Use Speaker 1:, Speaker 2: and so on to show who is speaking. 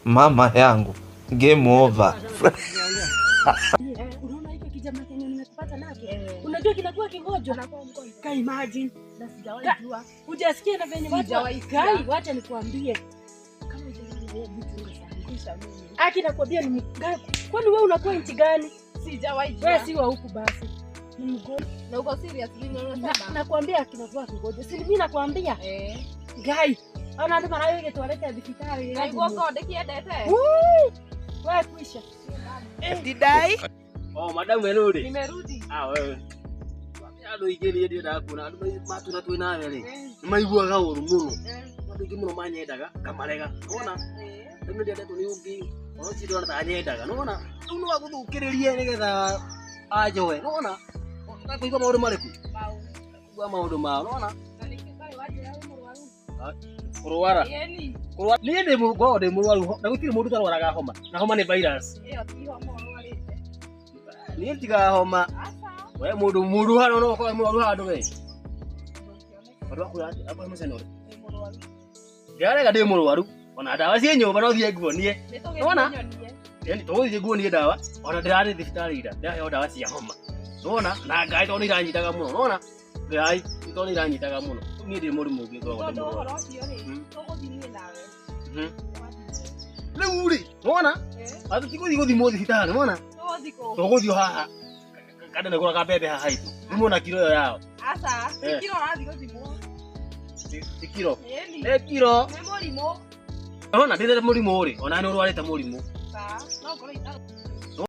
Speaker 1: Mama yangu, game over.
Speaker 2: Unaona hiki kijana kenye nimekupata nacho? Unajua kinakuwa kingojo. Ka imagine. Na sijawahi jua. Hujasikia na venye watu kai, wacha nikwambie. Kama hujaniona wewe vitu unasababisha mimi. Aki nakwambia ni mgani? Kwani wewe unakuwa nchi gani? Sijawahi jua. Wewe si wa huku basi. Ni mgojo. Na uko serious nini unasema? Nakwambia kinakuwa kingojo. Si mimi nakwambia. Gai. Ona ndo mara yake tualete hospitali. Gai uko ndekiendete. Wewe kuisha.
Speaker 3: Didai?
Speaker 4: Oh, madam Melody.
Speaker 2: Nimerudi.
Speaker 4: Wewe. Ado igeni ndio ndakuna. Ado matu na twina wele. Maiguaga uru muno. Ado igimuno manyendaga kamarega. Ona? Ndio ndio ndio niungi. Ono chiro na tanyendaga. Nona? Uno waguthukiririe nigetha ajoe. Nona? Ndakuigwa maundu mariku. Kwa maundu ma. Nona? Kurwara. Kurwara. Ni ndi mugode murwaru. Ndagutire mundu tarwaraga homa. Na homa ni virus.
Speaker 2: Iyo ti homa urwarite.
Speaker 4: Ni tiga homa. Wewe mundu hano no kwa murwaru hano we. Watu akurati abo musenore. Ndiarega ndi murwaru. Ona dawa cie nyumba no thie nguonie. Nona? Yani to thie nguonie dawa. Ona ndirari thibitari ira. Ndahe dawa cia homa. Nona? Na ngai to ni ranyitaga muno. Nona? Ngai to ni ranyitaga muno. Ni ndi murimu ngi thogwo. Leuri, nona? Atu tikuthi guthimo thibitari, nona? Toguthio haha. Kada na gura kabebe haha itu. Nimona kilo yao.
Speaker 2: Asa, kilo rathi guthimo.
Speaker 4: Kilo. Kilo.
Speaker 2: Ni murimo.
Speaker 4: Nona ndire murimo uri, ona ni urwarite murimo.
Speaker 2: No koro ita